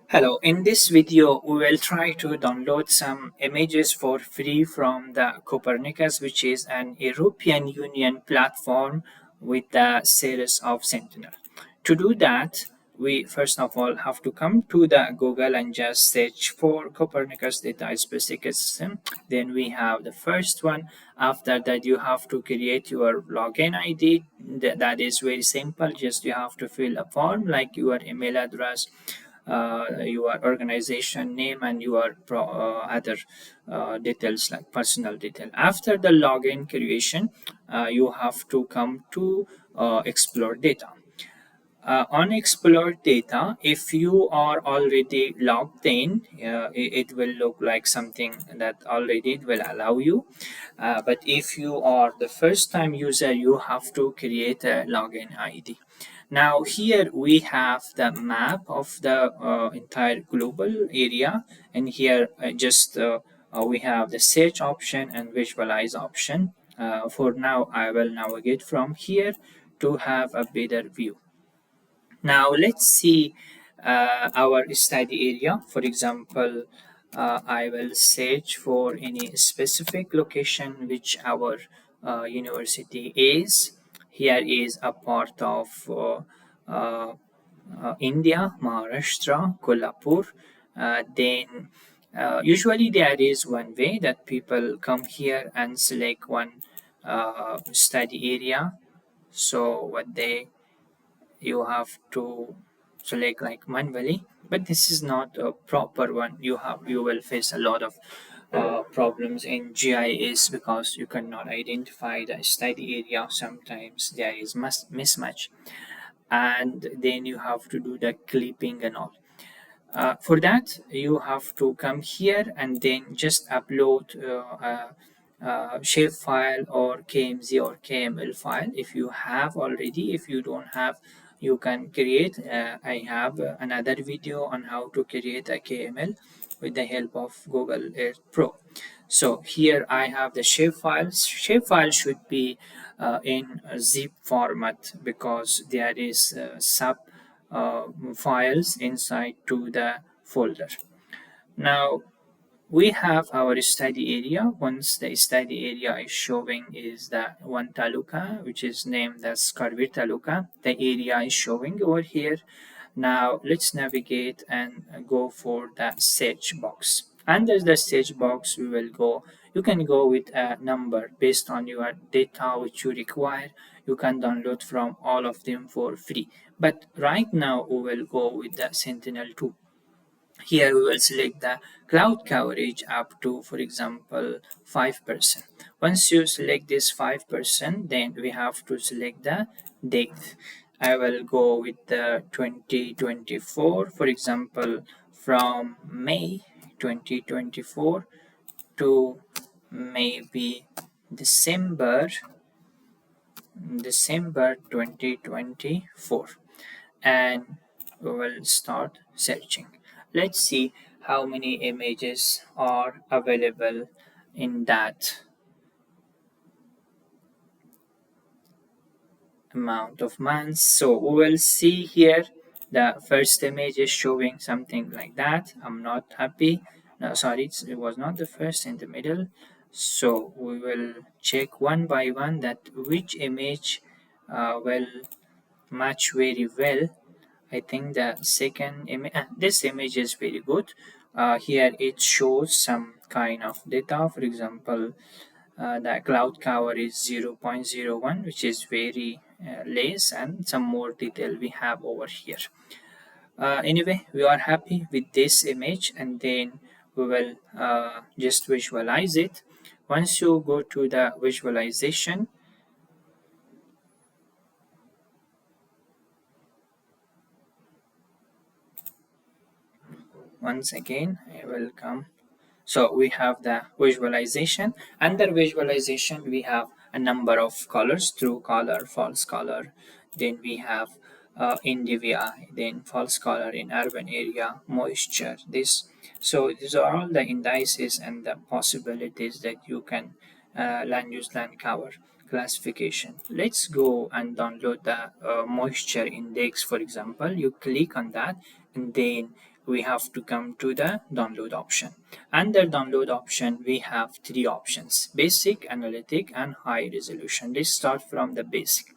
Hello, in this video we will try to download some images for free from the Copernicus, which is an European Union platform with the series of Sentinel. To do that, we first of all have to come to the Google and just search for Copernicus data specific system. Then we have the first one. After that, you have to create your login ID. That is very simple. Just you have to fill a form like your email address, your organization name, and your other details like personal detail. After the login creation, you have to come to explore data. On explore data, if you are already logged in, it will look like something that already will allow you. But if you are the first time user, you have to create a login ID. Now here we have the map of the entire global area, and here we have the search option and visualize option. For now, I will navigate from here to have a better view. Now let's see our study area. For example, I will search for any specific location which our university is. Here is a part of uh, India, Maharashtra, Kolhapur. Then usually there is one way that people come here and select one study area. So what they you have to select like manually, but this is not a proper one. You will face a lot of problems in GIS because you cannot identify the study area. Sometimes there is mismatch, and then you have to do the clipping and all. For that, you have to come here and then just upload shape file or KMZ or KML file if you have already. If you don't have, you can create. I have another video on how to create a KML with the help of Google Earth Pro. So here I have the shape files. Shape file should be in a zip format because there is sub files inside to the folder. Now we have our study area. Once the study area is showing is the one taluka, which is named as Karvir taluka. The area is showing over here. Now let's navigate and go for the search box. Under the search box, we will go. You can go with a number based on your data which you require. You can download from all of them for free. But right now, we will go with the Sentinel 2. Here we will select the cloud coverage up to, for example, 5%. Once you select this 5%, then we have to select the date. I will go with the 2024, for example, from May 2024 to maybe December December 2024, and we will start searching. Let's see how many images are available in that amount of months. So we will see here the first image is showing something like that. I'm not happy. No, sorry, it was not the first in the middle. So we will check one by one that which image will match very well. I think the second image, this image is very good. Here it shows some kind of data. For example, the cloud cover is 0.01, which is very less, and some more detail we have over here. Anyway, we are happy with this image, and then we will just visualize it. Once you go to the visualization, once again I will come. So we have the visualization. Under visualization, we have a number of colors: true color, false color. Then we have NDVI, then false color in urban area, moisture. So these are all the indices and the possibilities that you can land use land cover classification. Let's go and download the moisture index. For example, you click on that, and then we have to come to the download option. Under download option, we have three options: basic, analytic, and high resolution. Let's start from the basic.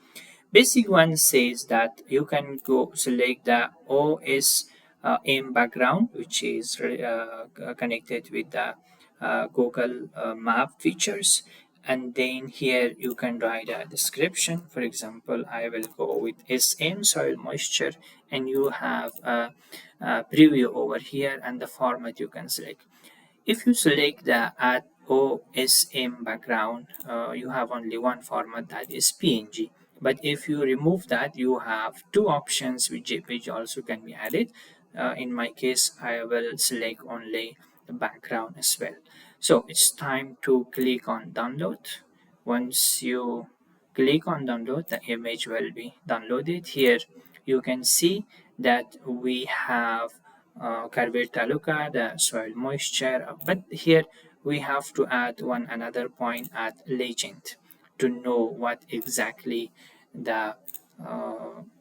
Basic one says that you can go select the OSM background, which is connected with the Google map features. And then here you can write a description. For example, I will go with SM soil moisture, and you have a preview over here and the format you can select. If you select the add OSM background, you have only one format, that is PNG. But if you remove that, you have two options with JPG also can be added. In my case, I will select only the background as well. So it's time to click on download. Once you click on download, the image will be downloaded. Here you can see that we have Karvir Taluka, the soil moisture. But here we have to add one another point at legend to know what exactly the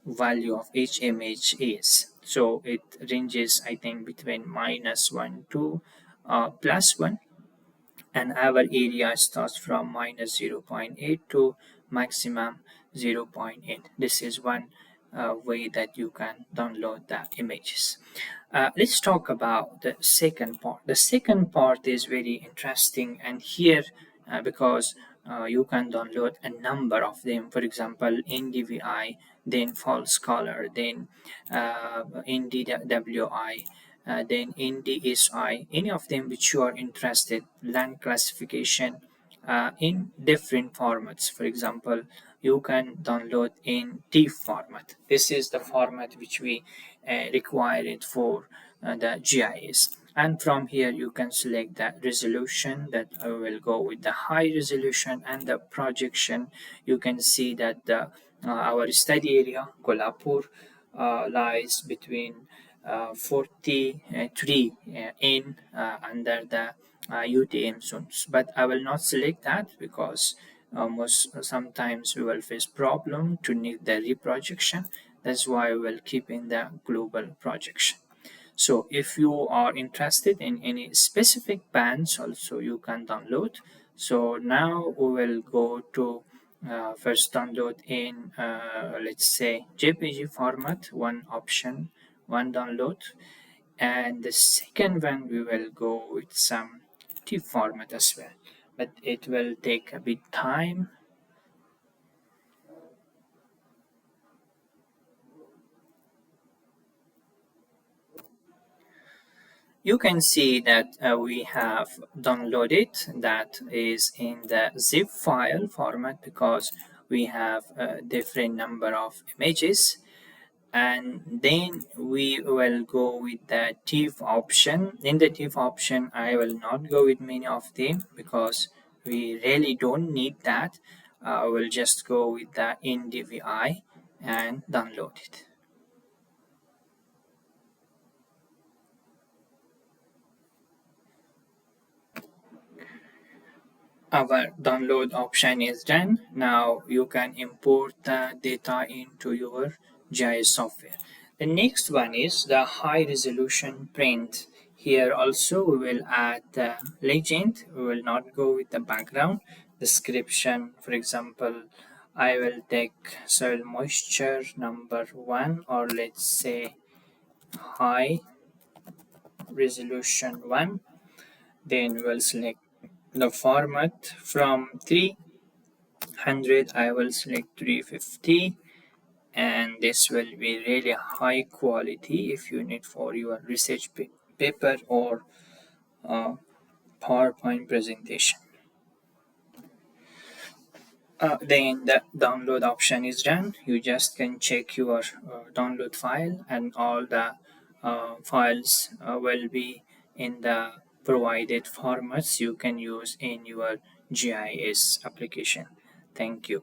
value of each image is. So it ranges, I think, between -1 to +1, and our area starts from -0.8 to maximum 0.8. This is one way that you can download the images. Let's talk about the second part. The second part is very interesting, and here because you can download a number of them. For example, NDVI, then false color, then NDWI, then NDSI, any of them which you are interested, land classification in different formats. For example, you can download in TIFF format. This is the format which we require it for the GIS. And from here you can select the resolution, that I will go with the high resolution, and the projection. You can see that our study area, Kolhapur, lies between 43 in under the UTM zones. But I will not select that because most sometimes we will face problem to need the reprojection. That's why we will keep in the global projection. So if you are interested in any specific bands also, you can download. So now we will go to first download in let's say JPG format, one option, one download. And the second one we will go with some TIFF format as well, but it will take a bit time. You can see that we have downloaded, that is in the zip file format, because we have a different number of images. And then we will go with the TIFF option. In the TIFF option, I will not go with many of them because we really don't need that. We'll just go with the NDVI and download it. Our download option is done. Now you can import the data into your GIS software. The next one is the high resolution print. Here also we will add the legend. We will not go with the background. Description, for example, I will take soil moisture number 1, or let's say high resolution 1. Then we'll select the format. From 300 I will select 350, and this will be really high quality if you need for your research paper or PowerPoint presentation. Then the download option is done. You just can check your download file, and all the files will be in the provided formats you can use in your GIS application. Thank you.